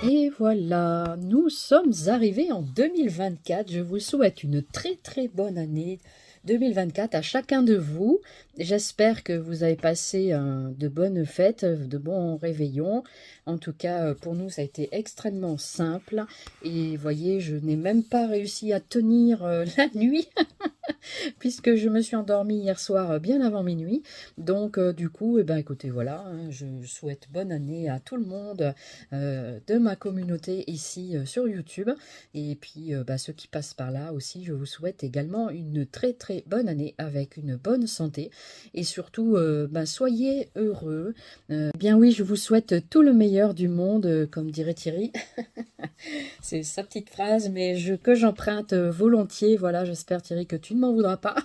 Et voilà, nous sommes arrivés en 2024. Je vous souhaite une très très bonne année 2024 à chacun de vous. J'espère que vous avez passé de bonnes fêtes, de bons réveillons. En tout cas, pour nous, ça a été extrêmement simple. Et voyez, je n'ai même pas réussi à tenir la nuit. Puisque je me suis endormie hier soir bien avant minuit. Donc du coup, eh ben, écoutez, voilà, hein, je souhaite bonne année à tout le monde de ma communauté ici sur YouTube. Et puis bah, ceux qui passent par là aussi, je vous souhaite également une très très bonne année avec une bonne santé. Et surtout, bah, soyez heureux. Bien oui, je vous souhaite tout le meilleur du monde, comme dirait Thierry. C'est sa petite phrase, mais que j'emprunte volontiers. Voilà, j'espère Thierry que tu ne m'en voudras pas.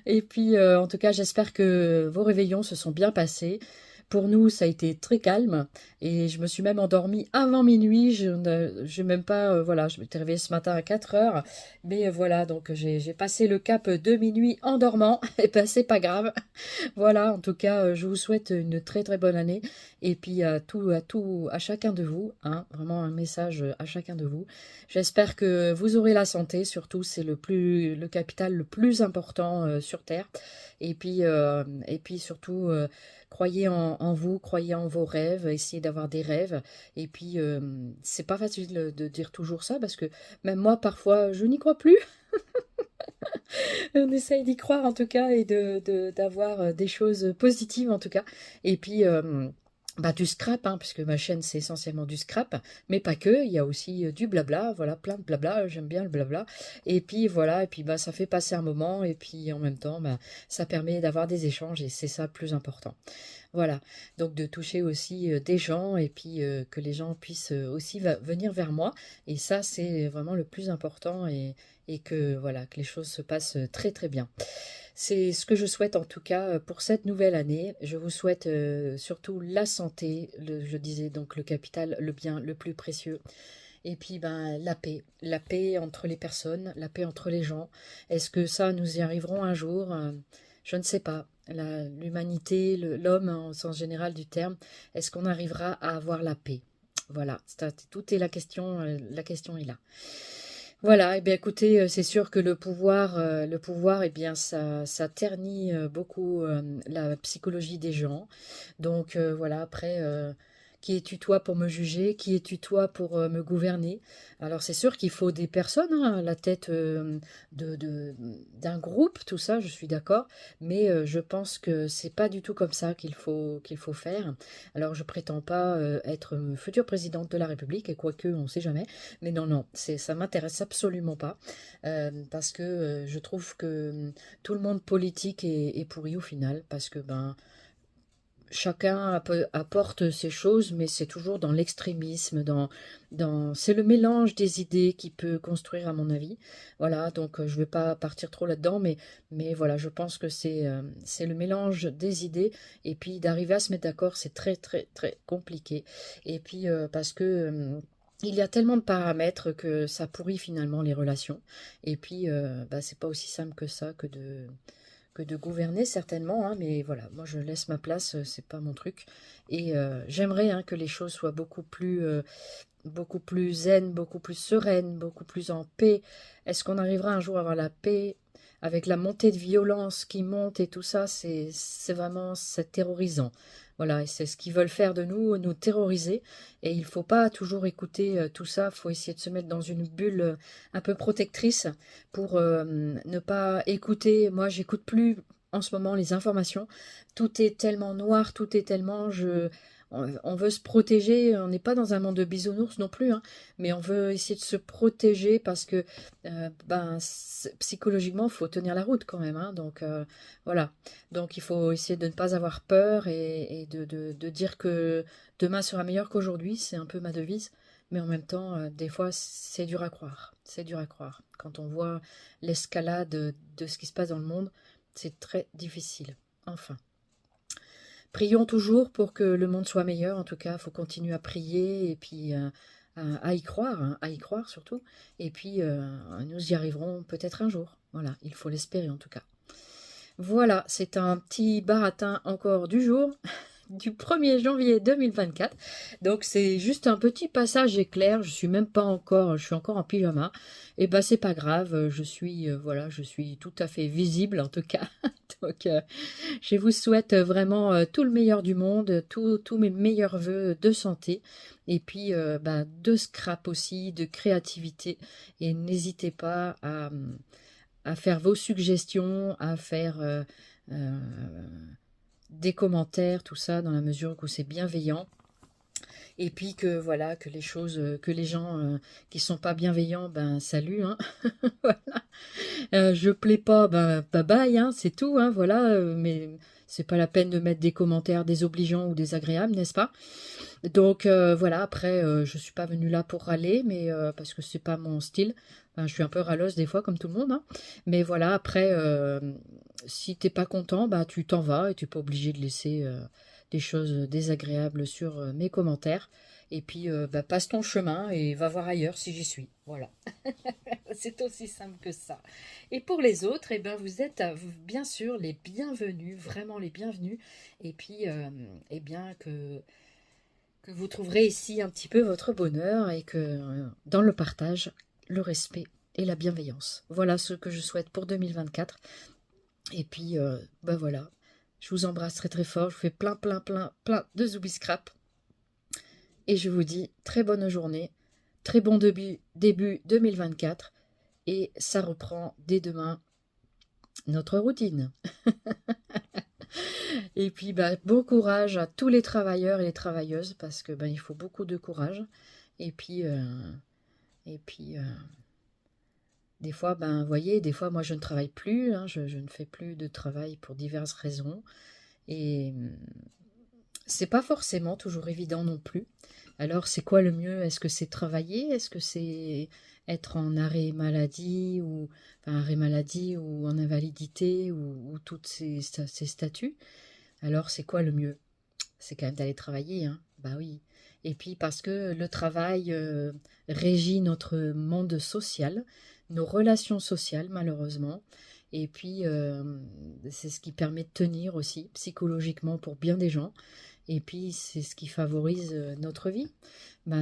Et puis, en tout cas, j'espère que vos réveillons se sont bien passés. Pour nous, ça a été très calme et je me suis même endormie avant minuit. Je n'ai même pas, voilà, je m'étais réveillée ce matin à 4 heures. Mais voilà, donc j'ai passé le cap de minuit en dormant. Et ben, c'est pas grave. Voilà, en tout cas, je vous souhaite une très très bonne année. Et puis à chacun de vous, hein, vraiment un message à chacun de vous. J'espère que vous aurez la santé, surtout c'est le capital le plus important sur Terre. Et puis surtout, croyez en vous, croyez en vos rêves, essayez d'avoir des rêves. Et puis c'est pas facile de dire toujours ça parce que même moi parfois je n'y crois plus. On essaye d'y croire en tout cas et d'avoir des choses positives en tout cas. Et puis, bah, du scrap, hein, puisque ma chaîne c'est essentiellement du scrap, mais pas que, il y a aussi du blabla, voilà, plein de blabla, j'aime bien le blabla. Et puis voilà, et puis bah, ça fait passer un moment, et puis en même temps, bah, ça permet d'avoir des échanges, et c'est ça le plus important. Voilà, donc de toucher aussi des gens, et puis que les gens puissent aussi venir vers moi, et ça c'est vraiment le plus important, et que voilà, que les choses se passent très très bien. C'est ce que je souhaite en tout cas pour cette nouvelle année. Je vous souhaite surtout la santé, je disais donc le capital, le bien le plus précieux. Et puis ben la paix entre les personnes, la paix entre les gens. Est-ce que ça, nous y arriverons un jour? Je ne sais pas. L'humanité, l'homme hein, au sens général du terme, est-ce qu'on arrivera à avoir la paix? Voilà, tout est la question est là. Voilà, eh bien écoutez, c'est sûr que le pouvoir, eh bien ça ternit beaucoup la psychologie des gens. Donc voilà, après, qui es-tu toi pour me juger? Qui es-tu toi pour me gouverner? Alors c'est sûr qu'il faut des personnes hein, à la tête d'un groupe, tout ça, je suis d'accord, mais je pense que c'est pas du tout comme ça qu'il faut faire. Alors je prétends pas être future présidente de la République, et quoique on ne sait jamais. Mais non, non, ça m'intéresse absolument pas, parce que je trouve que tout le monde politique est pourri au final, parce que ben chacun apporte ses choses, mais c'est toujours dans l'extrémisme, c'est le mélange des idées qui peut construire, à mon avis. Voilà, donc je ne vais pas partir trop là-dedans, mais voilà, je pense que c'est le mélange des idées, et puis d'arriver à se mettre d'accord, c'est très, très, très compliqué. Et puis parce que il y a tellement de paramètres que ça pourrit finalement les relations. Et puis, bah, c'est pas aussi simple que ça que de gouverner certainement, hein, mais voilà, moi je laisse ma place, c'est pas mon truc. Et j'aimerais hein, que les choses soient beaucoup plus zen, beaucoup plus sereine, beaucoup plus en paix. Est-ce qu'on arrivera un jour à avoir la paix avec la montée de violence qui monte et tout ça? C'est terrorisant. Voilà, et c'est ce qu'ils veulent faire de nous, nous terroriser. Et il faut pas toujours écouter tout ça. Il faut essayer de se mettre dans une bulle un peu protectrice pour ne pas écouter. Moi, j'écoute plus en ce moment les informations. Tout est tellement noir, tout est tellement on veut se protéger, on n'est pas dans un monde de bisounours non plus, hein, mais on veut essayer de se protéger parce que ben, psychologiquement, il faut tenir la route quand même. Hein, donc voilà, donc il faut essayer de ne pas avoir peur et de dire que demain sera meilleur qu'aujourd'hui, c'est un peu ma devise. Mais en même temps, des fois, c'est dur à croire. C'est dur à croire. Quand on voit l'escalade de ce qui se passe dans le monde, c'est très difficile. Enfin. Prions toujours pour que le monde soit meilleur. En tout cas, il faut continuer à prier et puis à y croire, hein, à y croire surtout. Et puis, nous y arriverons peut-être un jour. Voilà, il faut l'espérer en tout cas. Voilà, c'est un petit baratin encore du jour, du 1er janvier 2024. Donc c'est juste un petit passage éclair, je suis même pas encore, je suis encore en pyjama. Et ben c'est pas grave, je suis voilà, je suis tout à fait visible en tout cas. Donc je vous souhaite vraiment tout le meilleur du monde, tous mes meilleurs vœux de santé et puis de scrap aussi, de créativité. Et n'hésitez pas à faire vos suggestions, à faire euh, des commentaires, tout ça, dans la mesure où c'est bienveillant. Et puis que voilà, que les choses, que les gens qui sont pas bienveillants, ben salut, hein. Voilà. Je plais pas, ben bye bye, hein, c'est tout, hein, voilà. Mais c'est pas la peine de mettre des commentaires désobligeants ou désagréables, n'est-ce pas? Donc voilà, après, je suis pas venue là pour râler, mais parce que c'est pas mon style. Enfin, je suis un peu râleuse des fois, comme tout le monde, hein. Mais voilà, après, si t'es pas content, bah tu t'en vas et tu n'es pas obligé de laisser des choses désagréables sur mes commentaires. Et puis, passe ton chemin et va voir ailleurs si j'y suis. Voilà. C'est aussi simple que ça. Et pour les autres, eh ben, vous êtes bien sûr les bienvenus, vraiment les bienvenus. Et puis, eh bien, que vous trouverez ici un petit peu votre bonheur et que dans le partage, le respect et la bienveillance. Voilà ce que je souhaite pour 2024. Et puis, voilà, je vous embrasse très très fort, je vous fais plein plein plein plein de zoubiscrap. Et je vous dis très bonne journée, très bon début 2024. Et ça reprend dès demain notre routine. Et puis, bon courage à tous les travailleurs et les travailleuses, parce que il faut beaucoup de courage. Et puis, des fois, vous voyez, des fois, moi, je ne travaille plus, hein, je ne fais plus de travail pour diverses raisons. Et c'est pas forcément toujours évident non plus. Alors, c'est quoi le mieux? Est-ce que c'est travailler? Est-ce que c'est être en arrêt maladie ou enfin, arrêt maladie ou en invalidité ou toutes ces statuts? Alors, c'est quoi le mieux? C'est quand même d'aller travailler, hein. Bah oui. Et puis parce que le travail régit notre monde social, nos relations sociales, malheureusement. Et puis, c'est ce qui permet de tenir aussi psychologiquement pour bien des gens. Et puis, c'est ce qui favorise notre vie.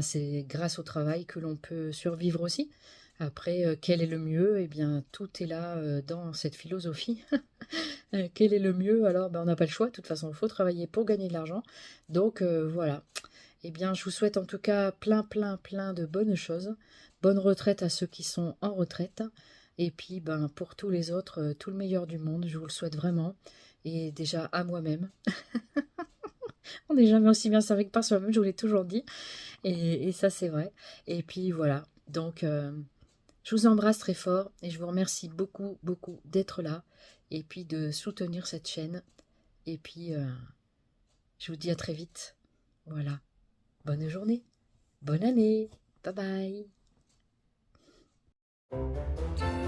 C'est grâce au travail que l'on peut survivre aussi. Après, quel est le mieux? Eh bien, tout est là dans cette philosophie. Quel est le mieux? Alors, on n'a pas le choix. De toute façon, il faut travailler pour gagner de l'argent. Donc, voilà. Eh bien, je vous souhaite en tout cas plein, plein, plein de bonnes choses. Bonne retraite à ceux qui sont en retraite. Et puis, pour tous les autres, tout le meilleur du monde. Je vous le souhaite vraiment. Et déjà à moi-même. On n'est jamais aussi bien servi que par soi-même, je vous l'ai toujours dit. Et ça, c'est vrai. Et puis, voilà. Donc, je vous embrasse très fort et je vous remercie beaucoup, beaucoup d'être là et puis de soutenir cette chaîne. Et puis, je vous dis à très vite. Voilà. Bonne journée. Bonne année. Bye bye.